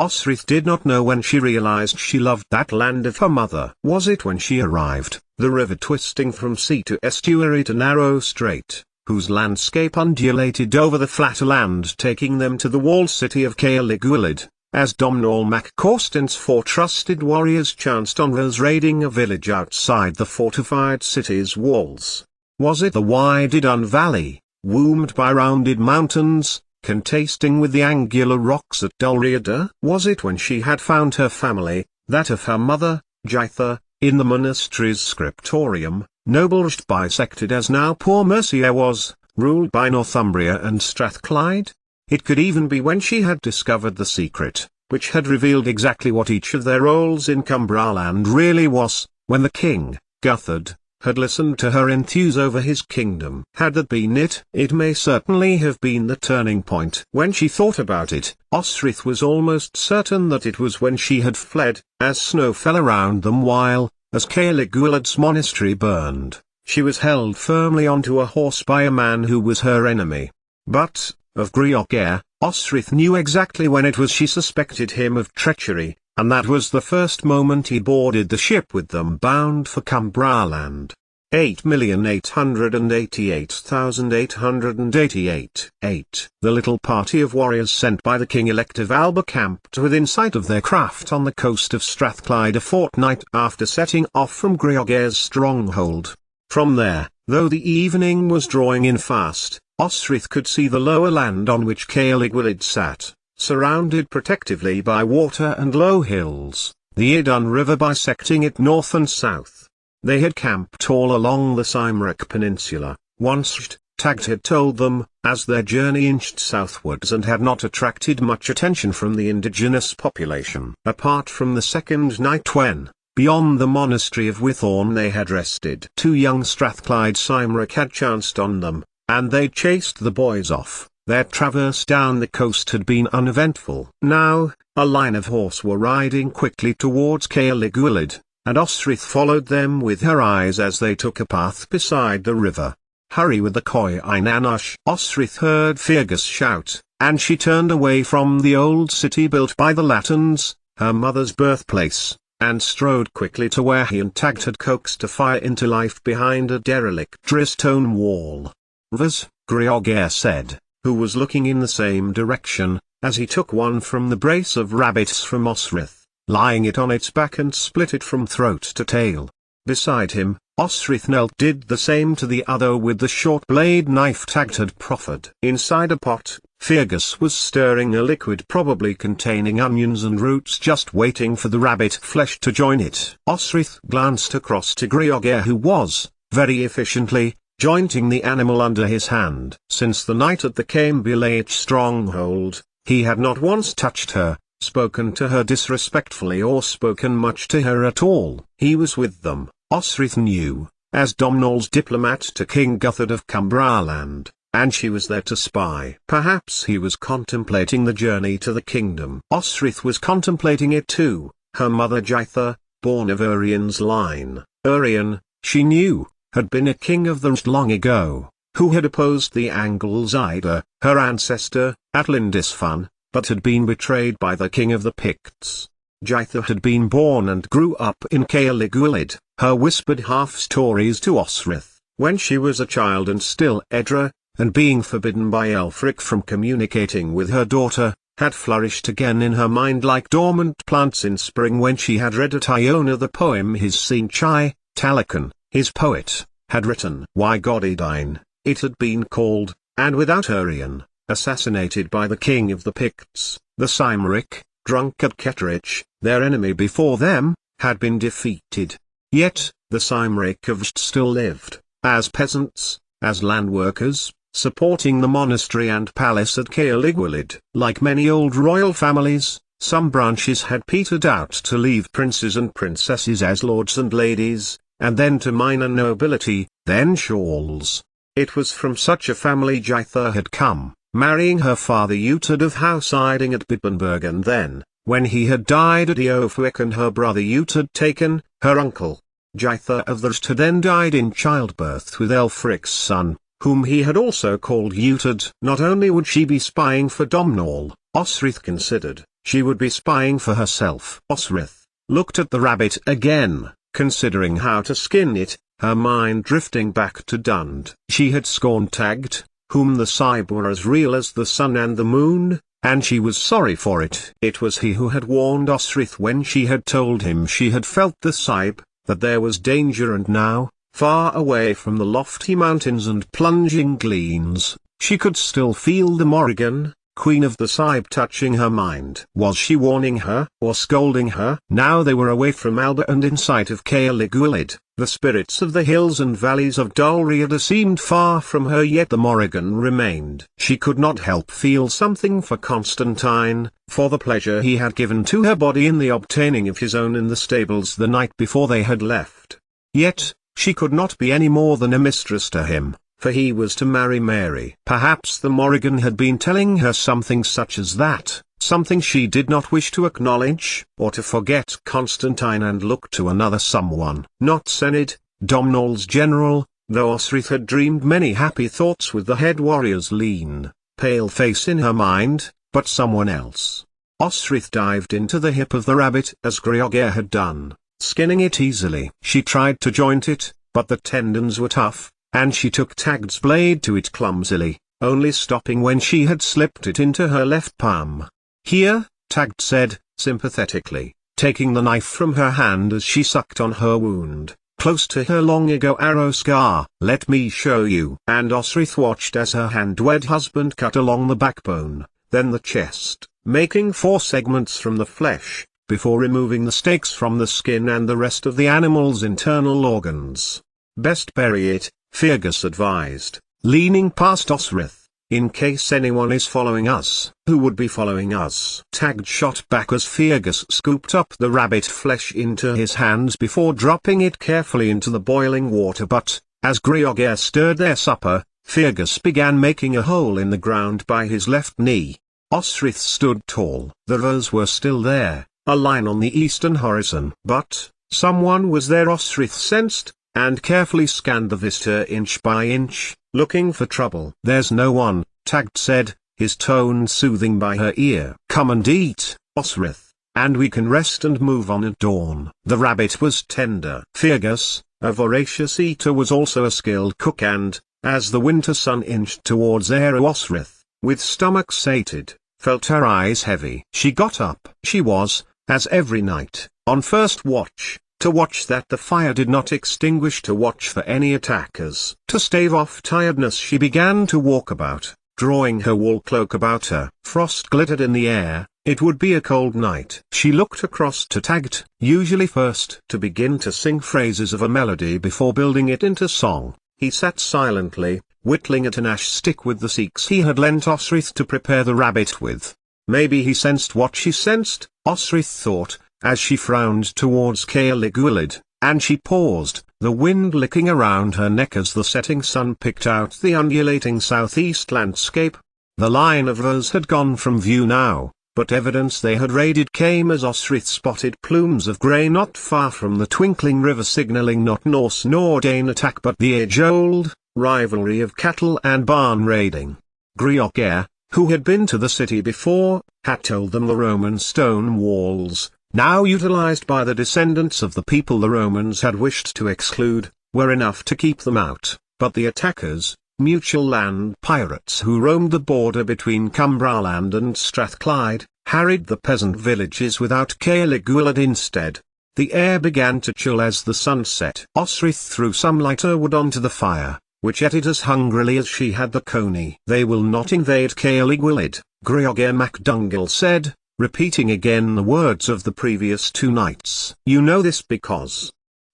Osrith did not know when she realized she loved that land of her mother. Was it when she arrived, the river twisting from sea to estuary to narrow strait, whose landscape undulated over the flat land, taking them to the walled city of Caerleguilid, as Domhnall mac Corstant's 4 trusted warriors chanced on those raiding a village outside the fortified city's walls? Was it the wide Idun valley, wombed by rounded mountains, contesting with the angular rocks at Dulriada? Was it when she had found her family, that of her mother, Jaitha, in the monastery's scriptorium, noblest bisected as now poor Mercia was, ruled by Northumbria and Strathclyde? It could even be when she had discovered the secret, which had revealed exactly what each of their roles in Cumbraland really was, when the king, Guthred, had listened to her enthuse over his kingdom. Had that been it? It may certainly have been the turning point. When she thought about it, Osrith was almost certain that it was when she had fled, as snow fell around them while, as Caerleguilid's monastery burned, she was held firmly onto a horse by a man who was her enemy. But, of Grioghair, Osrith knew exactly when it was she suspected him of treachery, and that was the first moment he boarded the ship with them bound for Cumbraland. 8,888,888. The little party of warriors sent by the king-elect of Alba camped within sight of their craft on the coast of Strathclyde a fortnight after setting off from Grioghair's stronghold. From there, though the evening was drawing in fast, Osrith could see the lower land on which Caerleguilid sat, surrounded protectively by water and low hills, the Idun River bisecting it north and south. They had camped all along the Cymric Peninsula, once Tagged had told them, as their journey inched southwards, and had not attracted much attention from the indigenous population. Apart from the second night when, beyond the monastery of Wythorn they had rested, 2 young Strathclyde Cymric had chanced on them, and they chased the boys off. Their traverse down the coast had been uneventful. Now, a line of horse were riding quickly towards Caerleguilid, and Osrith followed them with her eyes as they took a path beside the river. "Hurry with the Coy Inanash!" Osrith heard Fergus shout, and she turned away from the old city built by the Latins, her mother's birthplace, and strode quickly to where he and Tagged had coaxed a fire into life behind a derelict stone wall. "Rivers," Grioghair said, who was looking in the same direction, as he took one from the brace of rabbits from Osrith, lying it on its back and split it from throat to tail. Beside him, Osrith knelt, did the same to the other with the short blade knife Tagged had proffered. Inside a pot, Fergus was stirring a liquid probably containing onions and roots, just waiting for the rabbit flesh to join it. Osrith glanced across to Grioghair, who was, very efficiently, jointing the animal under his hand. Since the night at the Caerleguilid stronghold, he had not once touched her, spoken to her disrespectfully, or spoken much to her at all. He was with them, Osrith knew, as Domhnall's diplomat to King Guthred of Cumbraland, and she was there to spy. Perhaps he was contemplating the journey to the kingdom. Osrith was contemplating it too. Her mother Jaitha, born of Urien's line. Urien, she knew, had been a king of the Rst long ago, who had opposed the Anglesida, her ancestor, at Lindisfarne, but had been betrayed by the king of the Picts. Jaitha had been born and grew up in Caerleguilid, her whispered half-stories to Osrith, when she was a child and still Edra, and being forbidden by Elfric from communicating with her daughter, had flourished again in her mind like dormant plants in spring when she had read at Iona the poem his Sinchai, Talakan, his poet, had written. Why Godidine, it had been called, and without Urien, assassinated by the king of the Picts, the Cymric, drunk at Ketterich, their enemy before them, had been defeated. Yet, the Cymric of Rst still lived, as peasants, as land workers, supporting the monastery and palace at Caerleguilid. Like many old royal families, some branches had petered out to leave princes and princesses as lords and ladies, and then to minor nobility, then shawls. It was from such a family Jaitha had come, marrying her father Uhtred of House Iding at Bibbenberg, and then, when he had died at Eofwick and her brother Uhtred taken, her uncle, Jaitha of the Rst had then died in childbirth with Elfric's son, whom he had also called Uhtred. Not only would she be spying for Domhnall, Osrith considered, she would be spying for herself. Osrith looked at the rabbit again, considering how to skin it, her mind drifting back to Dund. She had scorned Tagged, whom the Cybe were as real as the sun and the moon, and she was sorry for it. It was he who had warned Osrith when she had told him she had felt the Cybe, that there was danger, and now, far away from the lofty mountains and plunging gleens, she could still feel the Morrigan, Queen of the Cybe, touching her mind. Was she warning her, or scolding her? Now they were away from Alba and in sight of Caerlig Gwylyd. The spirits of the hills and valleys of Dol Riada seemed far from her, yet the Morrigan remained. She could not help feel something for Constantine, for the pleasure he had given to her body in the obtaining of his own in the stables the night before they had left. Yet, she could not be any more than a mistress to him, for he was to marry Mary. Perhaps the Morrigan had been telling her something such as that, something she did not wish to acknowledge, or to forget Constantine and look to another someone. Not Senid, Domhnall's general, though Osrith had dreamed many happy thoughts with the head warrior's lean, pale face in her mind, but someone else. Osrith dived into the hip of the rabbit as Greogair had done, skinning it easily. She tried to joint it, but the tendons were tough, and she took Tagged's blade to it clumsily, only stopping when she had slipped it into her left palm. "Here," Tagged said, sympathetically, taking the knife from her hand as she sucked on her wound, close to her long-ago arrow scar. "Let me show you." And Osrith watched as her hand-wed husband cut along the backbone, then the chest, making 4 segments from the flesh, before removing the stakes from the skin and the rest of the animal's internal organs. "Best bury it," Fergus advised, leaning past Osrith, "in case anyone is following us." "Who would be following us?" Tagged shot back as Fergus scooped up the rabbit flesh into his hands before dropping it carefully into the boiling water. But, as Greogair stirred their supper, Fergus began making a hole in the ground by his left knee. Osrith stood tall. The rose were still there, a line on the eastern horizon. But, someone was there, Osrith sensed, and carefully scanned the vista inch by inch, looking for trouble. "There's no one," Tagged said, his tone soothing by her ear. "Come and eat, Osrith, and we can rest and move on at dawn." The rabbit was tender. Fergus, a voracious eater, was also a skilled cook, and, as the winter sun inched towards Aero, Osrith, with stomach sated, felt her eyes heavy. She got up. She was, as every night, on first watch, to watch that the fire did not extinguish, to watch for any attackers. To stave off tiredness, she began to walk about, drawing her wool cloak about her. Frost glittered in the air. It would be a cold night. She looked across to Tagged, usually first to begin to sing phrases of a melody before building it into song. He sat silently, whittling at an ash stick with the seeks he had lent Osrith to prepare the rabbit with. Maybe he sensed what she sensed, Osrith thought, as she frowned towards Caerlig Gwylyd, and she paused, the wind licking around her neck as the setting sun picked out the undulating southeast landscape. The line of rose had gone from view now, but evidence they had raided came as Osrith spotted plumes of grey not far from the twinkling river, signalling not Norse nor Dane attack but the age-old rivalry of cattle and barn raiding. Greogair, who had been to the city before, had told them the Roman stone walls, now utilized by the descendants of the people the Romans had wished to exclude, were enough to keep them out, but the attackers, mutual land pirates who roamed the border between Cumbraland and Strathclyde, harried the peasant villages without Caerlig Gwylyd instead. The air began to chill as the sun set. Osrith threw some lighter wood onto the fire, which ate it as hungrily as she had the coney. "They will not invade Caerlig Gwylyd," Greogair MacDougall said, repeating again the words of the previous 2 nights. "You know this because?"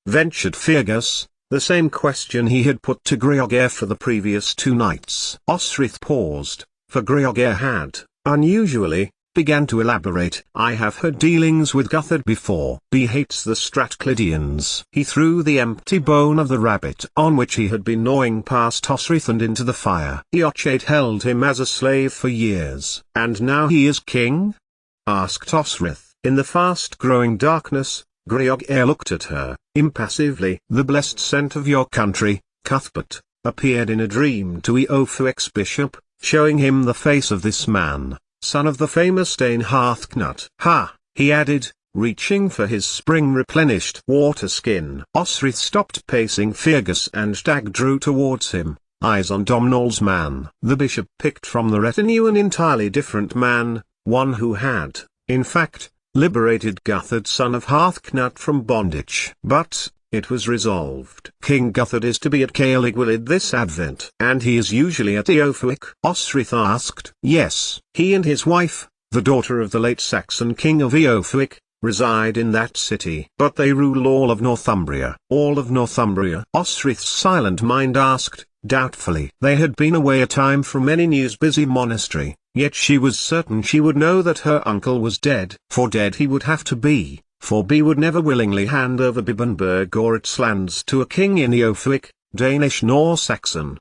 ventured Fergus, the same question he had put to Greogair for the previous 2 nights. Osrith paused, for Greogair had, unusually, began to elaborate. "I have had dealings with Guthard before. He hates the Strathclydians." He threw the empty bone of the rabbit on which he had been gnawing past Osrith and into the fire. "Eochaid held him as a slave for years." "And now he is king?" asked Osrith. In the fast-growing darkness, Greogair looked at her, impassively. "The blessed scent of your country, Cuthbert, appeared in a dream to Eofu ex-bishop, showing him the face of this man. son of the famous Dane Hearthknut. Ha, he added, reaching for his spring-replenished water skin. Osrith stopped pacing Fergus and Tag drew towards him, eyes on Domhnall's man. The bishop picked from the retinue an entirely different man, one who had, in fact, liberated Guthred son of Hearthknut from bondage. But, it was resolved. King Guthred is to be at Caerligwylid this Advent. And he is usually at Eoferwick? Osrith asked. Yes. He and his wife, the daughter of the late Saxon king of Eoferwick, reside in that city. But they rule all of Northumbria. All of Northumbria? Osrith's silent mind asked, doubtfully. They had been away a time from any news-busy monastery, yet she was certain she would know that her uncle was dead. For dead he would have to be, for B would never willingly hand over Bibbenberg or its lands to a king in Eoferwick, Danish nor Saxon.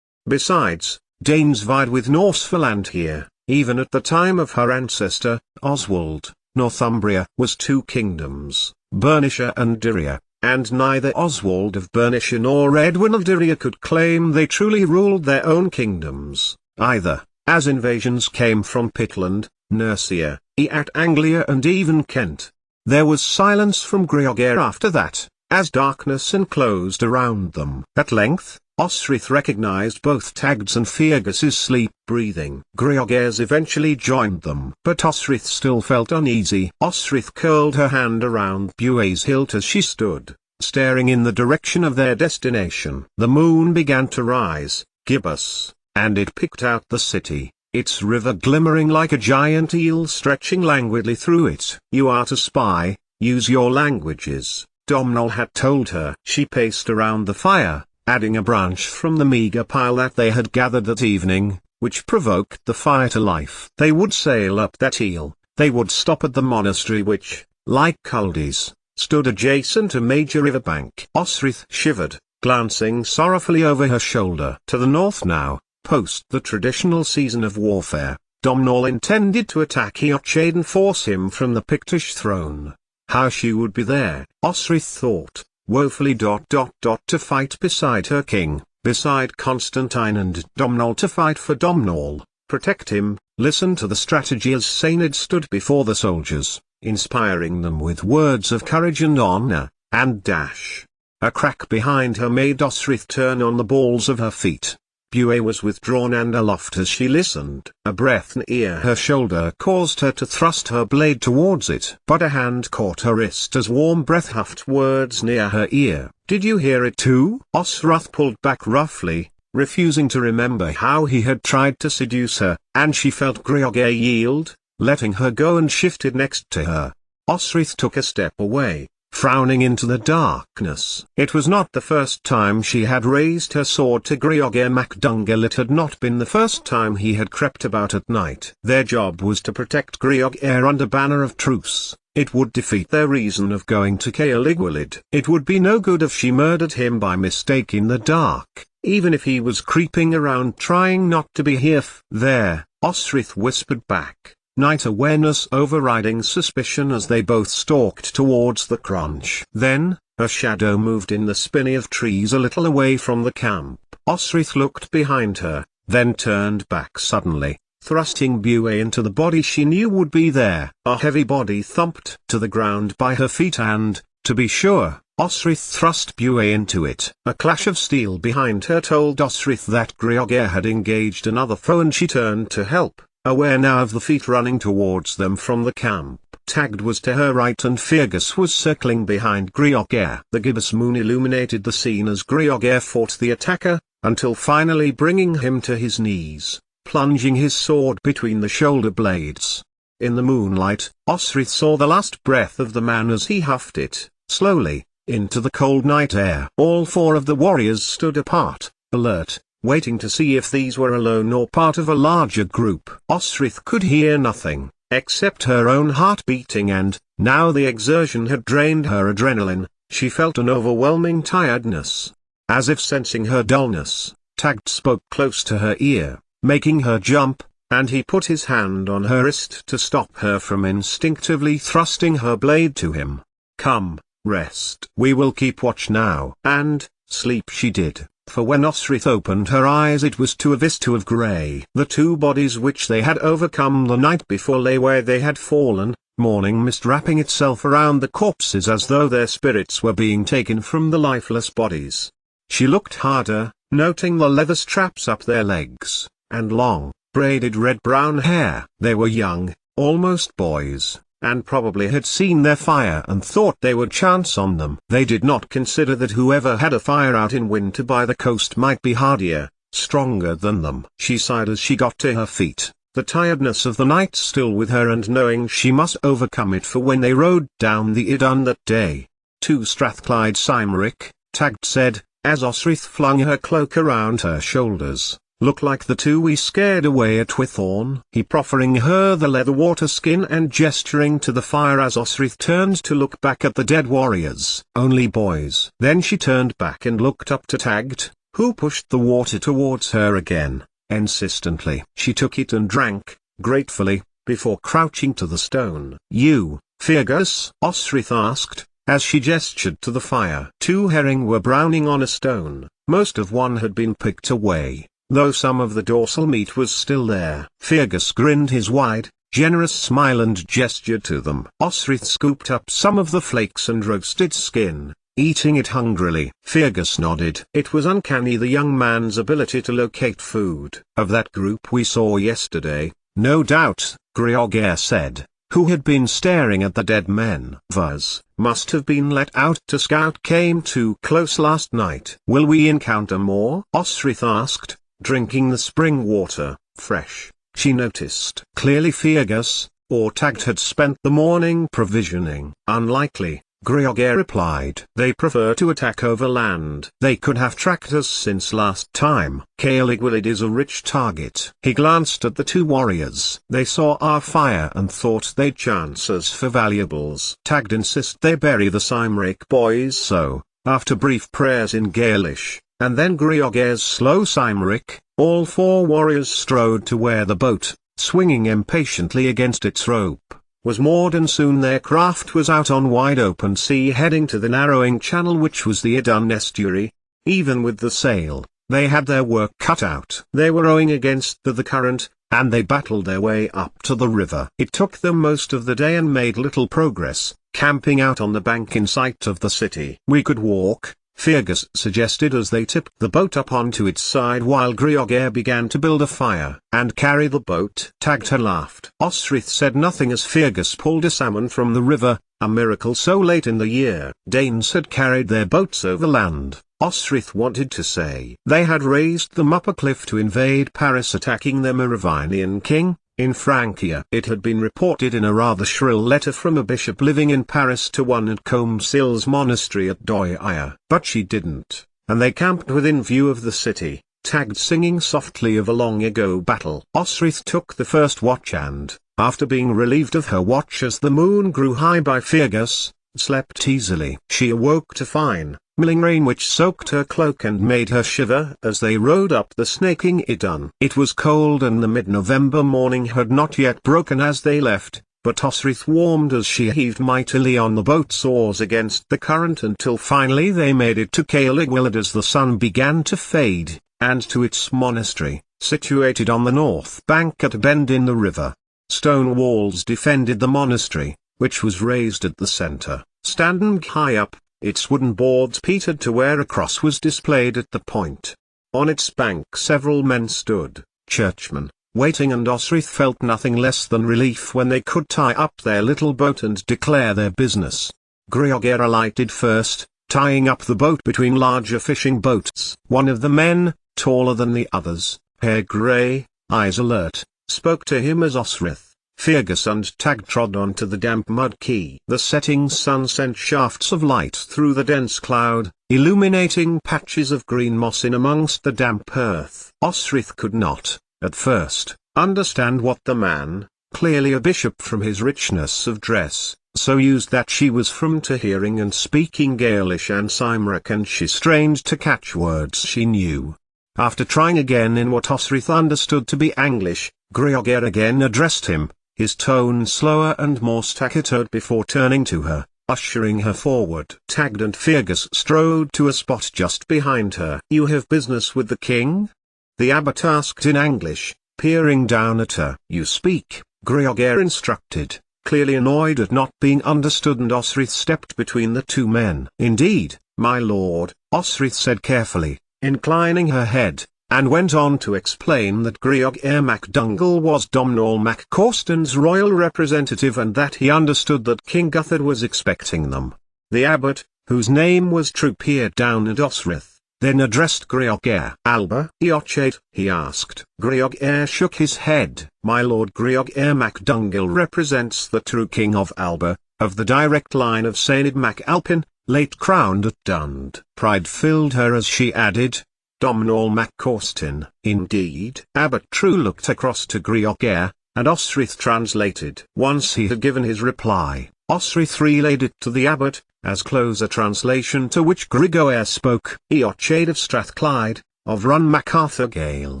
Besides, Danes vied with Norse for land here. Even at the time of her ancestor, Oswald, Northumbria was two kingdoms, Bernicia and Dirria, and neither Oswald of Bernicia nor Edwin of Dirria could claim they truly ruled their own kingdoms, either, as invasions came from Pitland, Mercia, Eat Anglia and even Kent. There was silence from Greogair after that, as darkness enclosed around them. At length, Osrith recognized both Tag's and Fergus's sleep-breathing. Greogair's eventually joined them. But Osrith still felt uneasy. Osrith curled her hand around Bue's hilt as she stood, staring in the direction of their destination. The moon began to rise, gibbous, and it picked out the city, its river glimmering like a giant eel stretching languidly through it. You are to spy, use your languages, Domhnall had told her. She paced around the fire, adding a branch from the meager pile that they had gathered that evening, which provoked the fire to life. They would sail up that eel, they would stop at the monastery which, like Culde's, stood adjacent to major riverbank. Osrith shivered, glancing sorrowfully over her shoulder. To the north now, post the traditional season of warfare, Domhnall intended to attack Eochaid and force him from the Pictish throne. How she would be there, Osrith thought, woefully. To fight beside her king, beside Constantine and Domhnall, to fight for Domhnall, protect him, listen to the strategy as Sained stood before the soldiers, inspiring them with words of courage and honor, and dash. A crack behind her made Osrith turn on the balls of her feet. Bue was withdrawn and aloft as she listened. A breath near her shoulder caused her to thrust her blade towards it. But a hand caught her wrist as warm breath huffed words near her ear. Did you hear it too? Osrith pulled back roughly, refusing to remember how he had tried to seduce her, and she felt Greogair yield, letting her go, and shifted next to her. Osrith took a step away, frowning into the darkness. It was not the first time she had raised her sword to Greogair MacDougall. It had not been the first time he had crept about at night. Their job was to protect Greogair under banner of truce. It would defeat their reason of going to Caerligwylid. It would be no good if she murdered him by mistake in the dark, even if he was creeping around trying not to be here. There, Osrith whispered back, night awareness overriding suspicion as they both stalked towards the crunch. Then, a shadow moved in the spinney of trees a little away from the camp. Osrith looked behind her, then turned back suddenly, thrusting Bue into the body she knew would be there. A heavy body thumped to the ground by her feet and, to be sure, Osrith thrust Bue into it. A clash of steel behind her told Osrith that Greogair had engaged another foe, and she turned to help, aware now of the feet running towards them from the camp. Tagged was to her right and Fergus was circling behind Greogair. The gibbous moon illuminated the scene as Greogair fought the attacker, until finally bringing him to his knees, plunging his sword between the shoulder blades. In the moonlight, Osrith saw the last breath of the man as he huffed it, slowly, into the cold night air. All four of the warriors stood apart, alert, waiting to see if these were alone or part of a larger group. Osrith could hear nothing, except her own heart beating, and, now the exertion had drained her adrenaline, she felt an overwhelming tiredness. As if sensing her dullness, Tagged spoke close to her ear, making her jump, and he put his hand on her wrist to stop her from instinctively thrusting her blade to him. Come, rest. We will keep watch now. And, sleep she did, for when Osrith opened her eyes it was to a vista of grey. The two bodies which they had overcome the night before lay where they had fallen, morning mist wrapping itself around the corpses as though their spirits were being taken from the lifeless bodies. She looked harder, noting the leather straps up their legs, and long, braided red-brown hair. They were young, almost boys, and probably had seen their fire and thought they would chance on them. They did not consider that whoever had a fire out in winter by the coast might be hardier, stronger than them. She sighed as she got to her feet, the tiredness of the night still with her and knowing she must overcome it for when they rode down the Idun that day. To Strathclyde Cymric, Tagged said, as Osrith flung her cloak around her shoulders, "Look like the two we scared away at Whithorn." He proffering her the leather water skin and gesturing to the fire as Osrith turned to look back at the dead warriors. "Only boys." Then she turned back and looked up to Tagged, who pushed the water towards her again, insistently. She took it and drank, gratefully, before crouching to the stone. "You, Fergus?" Osrith asked, as she gestured to the fire. Two herring were browning on a stone. Most of one had been picked away, though some of the dorsal meat was still there. Fergus grinned his wide, generous smile and gestured to them. Osrith scooped up some of the flakes and roasted skin, eating it hungrily. Fergus nodded. It was uncanny, the young man's ability to locate food. "Of that group we saw yesterday, no doubt," Grioghair said, who had been staring at the dead men. "Others must have been let out to scout, came too close last night." "Will we encounter more?" Osrith asked, drinking the spring water, fresh. She noticed. Clearly Fergus, or Tagged had spent the morning provisioning. "Unlikely," Grioghair replied. "They prefer to attack overland. They could have tracked us since last time. Caeligwylid is a rich target." He glanced at the two warriors. "They saw our fire and thought they'd chance us for valuables." Tagged insist they bury the Cymric boys, so, after brief prayers in Gaelish, and then Grioghair's slow Cymric, all four warriors strode to where the boat, swinging impatiently against its rope, was moored, and soon their craft was out on wide open sea heading to the narrowing channel which was the Idun estuary. Even with the sail, they had their work cut out. They were rowing against the current, and they battled their way up to the river. It took them most of the day and made little progress, camping out on the bank in sight of the city. "We could walk," Fergus suggested as they tipped the boat up onto its side while Grioghair began to build a fire and carry the boat. Tagged had laughed. Osrith said nothing as Fergus pulled a salmon from the river, a miracle so late in the year. Danes had carried their boats overland, Osrith wanted to say. They had raised them up a cliff to invade Paris, attacking the Merovingian king. In Francia, it had been reported in a rather shrill letter from a bishop living in Paris to one at Combesil's monastery at Doyer. But she didn't, and they camped within view of the city, Tagged singing softly of a long-ago battle. Osrith took the first watch and, after being relieved of her watch as the moon grew high by Fergus, slept easily. She awoke to fine, milling rain which soaked her cloak and made her shiver as they rode up the snaking Idun. It was cold and the mid-November morning had not yet broken as they left, but Osrith warmed as she heaved mightily on the boat's oars against the current until finally they made it to Caeligwylid as the sun began to fade, and to its monastery, situated on the north bank at a bend in the river. Stone walls defended the monastery, which was raised at the center, standing high up, its wooden boards petered to where a cross was displayed at the point. On its bank several men stood, churchmen, waiting, and Osrith felt nothing less than relief when they could tie up their little boat and declare their business. Grioghair alighted first, tying up the boat between larger fishing boats. One of the men, taller than the others, hair grey, eyes alert, spoke to him as Osrith, Fergus and Tagged trod onto the damp mud quay. The setting sun sent shafts of light through the dense cloud, illuminating patches of green moss in amongst the damp earth. Osrith could not, at first, understand what the man, clearly a bishop from his richness of dress, so used that she was from to hearing and speaking Gaelish and Cymric, and she strained to catch words she knew. After trying again in what Osrith understood to be Anglish, Grioghair again addressed him, his tone slower and more staccatoed before turning to her. ushering her forward. Tagged and Fergus strode to a spot just behind her. "You have business with the king?" the abbot asked in English, peering down at her. "You speak," Grioghair instructed, clearly annoyed at not being understood, and Osrith stepped between the two men. "Indeed, my lord," Osrith said carefully, inclining her head, and went on to explain that Grioghair MacDougall was Domhnall MacCaustin's royal representative and that he understood that King Guthred was expecting them. The abbot, whose name was True, peered down at Osrith, then addressed Grioghair. "Alba Eochaid?" he asked. Grioghair shook his head. "My lord, Grioghair MacDougall represents the true king of Alba, of the direct line of Sained MacAlpin, late crowned at Dund." Pride filled her as she added, "Domhnall MacCaustin." "Indeed?" Abbot True looked across to Grioghair, and Osrith translated. Once he had given his reply, Osrith relayed it to the abbot, as close a translation to which Grioghair spoke. "Eochaid of Strathclyde, of Run MacArthurgale,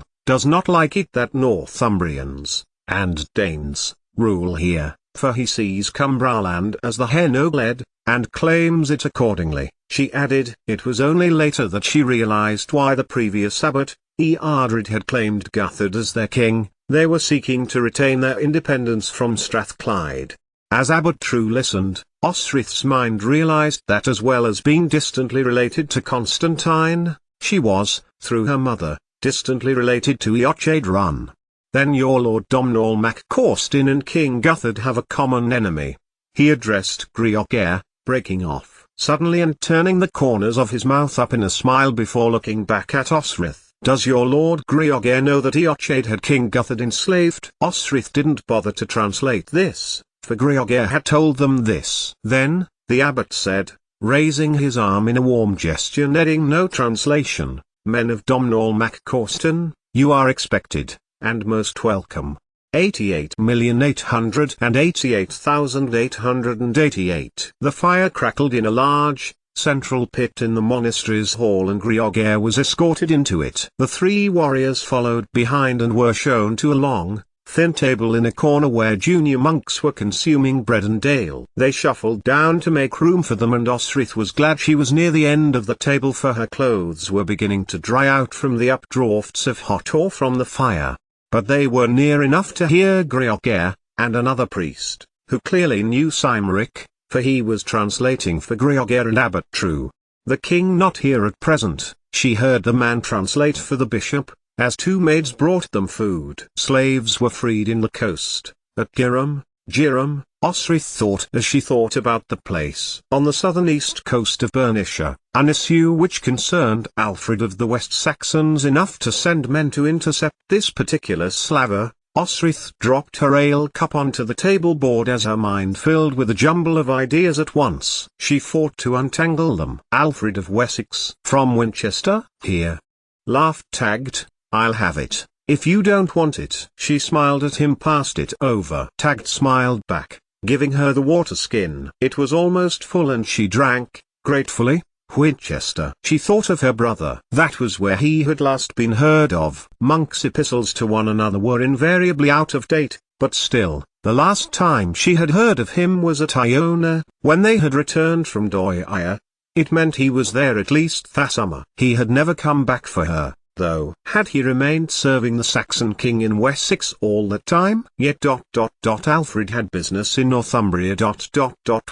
does not like it that Northumbrians, and Danes, rule here, for he sees Cumbraland as the hen o' lead, and claims it accordingly." She added, it was only later that she realized why the previous abbot, Eardred, had claimed Guthred as their king. They were seeking to retain their independence from Strathclyde. As Abbot True listened, Osrith's mind realized that as well as being distantly related to Constantine, she was, through her mother, distantly related to Eochaid Run. "Then your lord Domhnall MacCaustin and King Guthred have a common enemy?" he addressed Grioghair, breaking off suddenly and turning the corners of his mouth up in a smile before looking back at Osrith. "Does your lord Grioghair know that Eochaid had King Guthred enslaved?" Osrith didn't bother to translate this, for Grioghair had told them this. "Then," the abbot said, raising his arm in a warm gesture needing no translation, "men of Domhnall MacCaustin, you are expected, and most welcome." 88,888,888. The fire crackled in a large, central pit in the monastery's hall, and Grioghair was escorted into it. The three warriors followed behind and were shown to a long, thin table in a corner where junior monks were consuming bread and ale. They shuffled down to make room for them, and Osrith was glad she was near the end of the table, for her clothes were beginning to dry out from the updrafts of hot ore from the fire. But they were near enough to hear Grioghair, and another priest, who clearly knew Cymric, for he was translating for Grioghair and Abbot True. "The king not here at present," she heard the man translate for the bishop, as two maids brought them food. Slaves were freed in the coast, at Girham, Osrith thought as she thought about the place on the southern east coast of Bernicia, an issue which concerned Alfred of the West Saxons enough to send men to intercept this particular slaver. Osrith dropped her ale cup onto the table board as her mind filled with a jumble of ideas at once. She fought to untangle them. "Alfred of Wessex from Winchester?" "Here," laughed Tagged, "I'll have it. If you don't want it." She smiled at him, passed it over. Tagged smiled back, giving her the water skin. It was almost full and she drank, gratefully. Winchester. She thought of her brother. That was where he had last been heard of. Monks' epistles to one another were invariably out of date, but still, the last time she had heard of him was at Iona, when they had returned from Doia. It meant he was there at least that summer. He had never come back for her, though. Had he remained serving the Saxon king in Wessex all that time? Yet Alfred had business in Northumbria.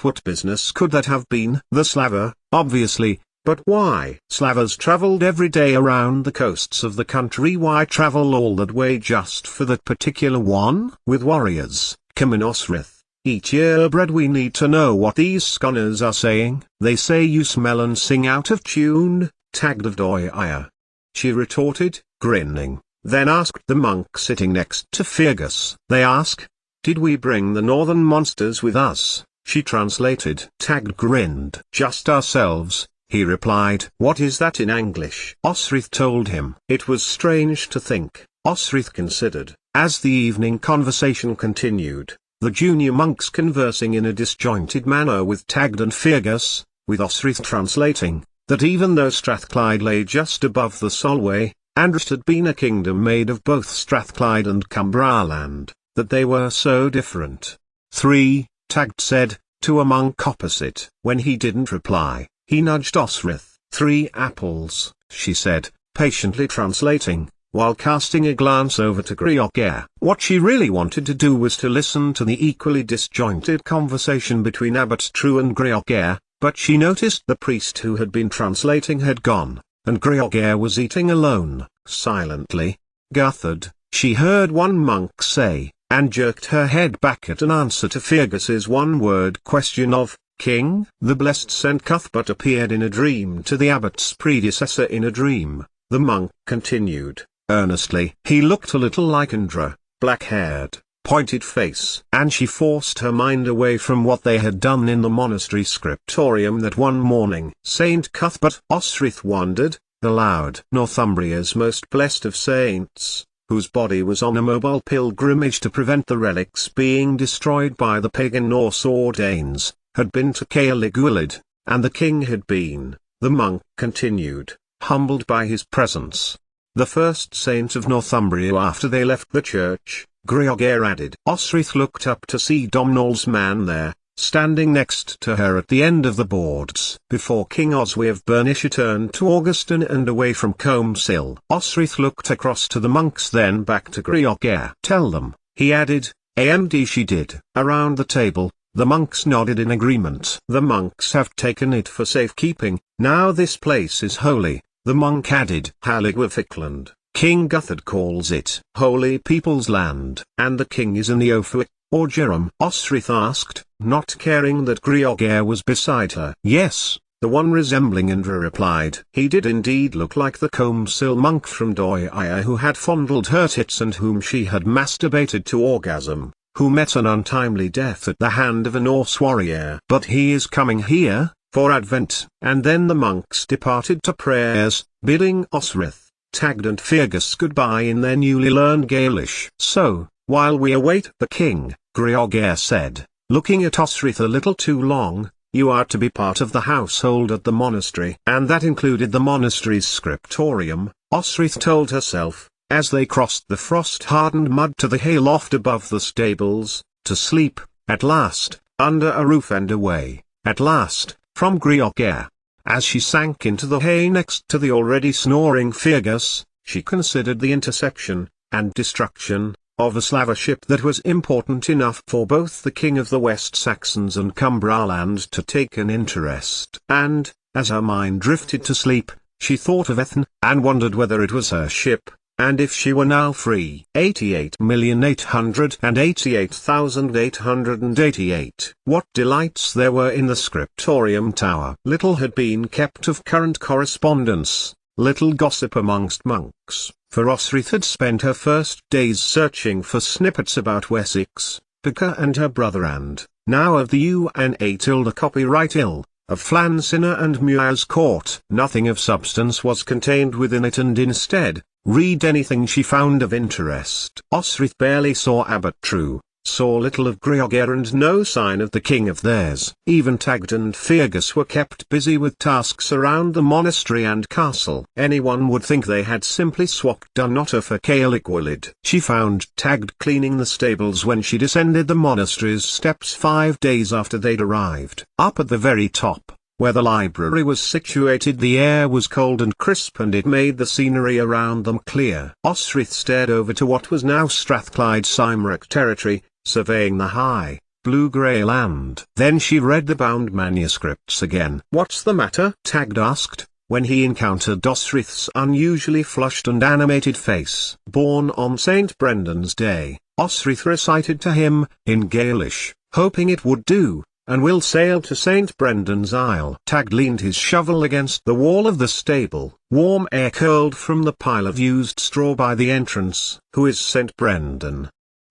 What business could that have been? The slaver, obviously, but why? Slavers travelled every day around the coasts of the country. Why travel all that way just for that particular one? With warriors, come in Osrith, eat your bread. We need to know what these sconers are saying. They say you smell and sing out of tune, Tagged of Doia, she retorted, grinning, then asked the monk sitting next to Fergus. They ask, "Did we bring the northern monsters with us?" she translated. Tagged grinned. "Just ourselves," he replied. "What is that in English?" Osrith told him. It was strange to think, Osrith considered, as the evening conversation continued, the junior monks conversing in a disjointed manner with Tagged and Fergus, with Osrith translating, that even though Strathclyde lay just above the Solway, and it had been a kingdom made of both Strathclyde and Cumbraland, that they were so different. 3. Tagged said, to a monk opposite. When he didn't reply, he nudged Osrith. 3 apples, she said, patiently translating, while casting a glance over to Griogère. What she really wanted to do was to listen to the equally disjointed conversation between Abbot True and Griogère, but she noticed the priest who had been translating had gone, and Griogère was eating alone, silently. Guthard, she heard one monk say, and jerked her head back at an answer to Fergus's one-word question of, "King?" The blessed St. Cuthbert appeared in a dream to the abbot's predecessor in a dream, the monk continued, earnestly. He looked a little like Indra, black-haired, pointed face. And she forced her mind away from what they had done in the monastery scriptorium that one morning. St. Cuthbert, Osrith wondered, aloud. Northumbria's most blessed of saints, whose body was on a mobile pilgrimage to prevent the relics being destroyed by the pagan Norse or Danes, had been to Caerliguilid, and the king had been, the monk continued, humbled by his presence. The first saint of Northumbria after they left the church, Griogère added. Osrith looked up to see Domhnall's man there, standing next to her at the end of the boards. Before King Oswy of Bernicia turned to Augustin and away from Comesill. Osrith looked across to the monks, then back to Griogère. Tell them, he added. AMD she did. Around the table, the monks nodded in agreement. The monks have taken it for safekeeping. Now this place is holy, the monk added. Halligwafikland, King Guthard calls it Holy People's Land. And the king is in the Ophir, or Jerem? Osrith asked, not caring that Griogère was beside her. Yes, the one resembling Indra replied. He did indeed look like the Comesill monk from Doia who had fondled her tits and whom she had masturbated to orgasm, who met an untimely death at the hand of a Norse warrior. But he is coming here, for Advent. And then the monks departed to prayers, bidding Osrith, Tagd and Fergus goodbye in their newly learned Gaelish. So, while we await the king, Griogère said, looking at Osrith a little too long, you are to be part of the household at the monastery. And that included the monastery's scriptorium, Osrith told herself, as they crossed the frost-hardened mud to the hayloft above the stables, to sleep, at last, under a roof and away, at last, from Griogère. As she sank into the hay next to the already snoring Fergus, she considered the interception, and destruction, of a Slaver ship that was important enough for both the king of the West Saxons and Cumbraland to take an interest. And, as her mind drifted to sleep, she thought of Ethan, and wondered whether it was her ship, and if she were now free. 88,888,888. What delights there were in the scriptorium tower. Little had been kept of current correspondence, little gossip amongst monks, for Osrith had spent her first days searching for snippets about Wessex, Bicca and her brother, and, now of the UNA tilde copyright ill, of Flansinna and Muir's court. Nothing of substance was contained within it, and instead, read anything she found of interest. Osrith barely saw Abbot True, saw little of Griogère and no sign of the king of theirs. Even Tagd and Fergus were kept busy with tasks around the monastery and castle. Anyone would think they had simply swapped Dunnottar for Caerliguilid. She found Tagd cleaning the stables when she descended the monastery's steps 5 days after they'd arrived. Up at the very top, where the library was situated, the air was cold and crisp, and it made the scenery around them clear. Osrith stared over to what was now Strathclyde Cymric territory, surveying the high, blue-grey land. Then she read the bound manuscripts again. What's the matter? Tagd asked, when he encountered Osrith's unusually flushed and animated face. Born on St. Brendan's Day, Osrith recited to him, in Gaelish, hoping it would do, and will sail to St. Brendan's Isle. Tagd leaned his shovel against the wall of the stable. Warm air curled from the pile of used straw by the entrance. Who is St. Brendan?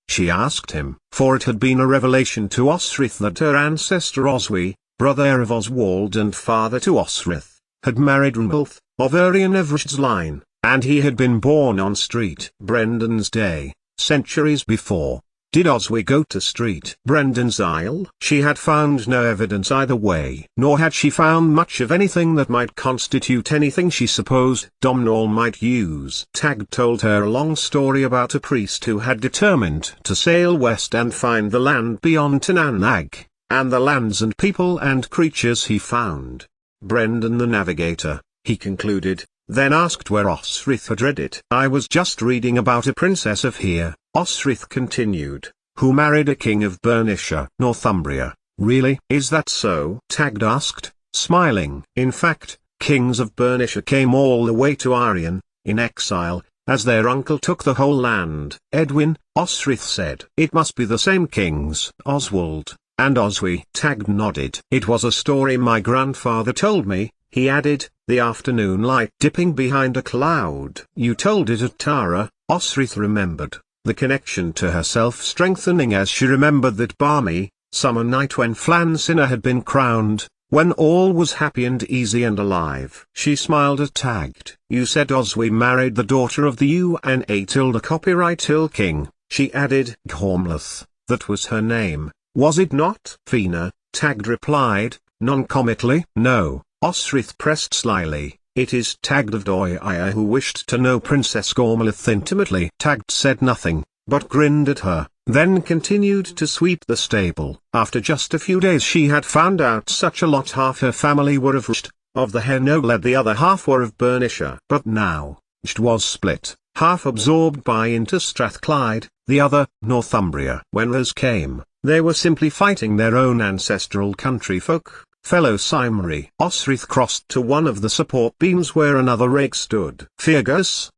She asked him, for it had been a revelation to Osrith that her ancestor Oswy, brother of Oswald and father to Osrith, had married Runulf, of Urien Eversh's line, and he had been born on Street Brendan's Day, centuries before. Did Oswy go to Street Brendan's Isle? She had found no evidence either way, nor had she found much of anything that might constitute anything she supposed Domhnall might use. Tagd told her a long story about a priest who had determined to sail west and find the land beyond Tananag, and the lands and people and creatures he found. Brendan the navigator, he concluded, then asked where Osrith had read it. I was just reading about a princess of here, Osrith continued, who married a king of Bernicia, Northumbria. Really? Is that so? Tagged asked, smiling. In fact, kings of Bernicia came all the way to Arion, in exile, as their uncle took the whole land. Edwin, Osrith said. It must be the same kings. Oswald, and Oswy. Tagged nodded. It was a story my grandfather told me, he added, the afternoon light dipping behind a cloud. You told it at Tara, Osrith remembered, the connection to herself strengthening as she remembered that balmy, summer night when Flansinna had been crowned, when all was happy and easy and alive. She smiled at Tagged. You said Oswy married the daughter of the UNA tilde copyright Hill King, she added. Gormlath, that was her name, was it not? Fina, Tagged replied, non-committally. No, Osrith pressed slyly, it is Tagged of Doia who wished to know Princess Gormlath intimately. Tagged said nothing, but grinned at her, then continued to sweep the stable. After just a few days she had found out such a lot. Half her family were of Rst, of the Henoled, the other half were of Bernicia. But now, Rst was split, half absorbed by into Strathclyde, the other, Northumbria. When Res came, they were simply fighting their own ancestral countryfolk, fellow Cymri. Osrith crossed to one of the support beams where another rake stood. Fergus,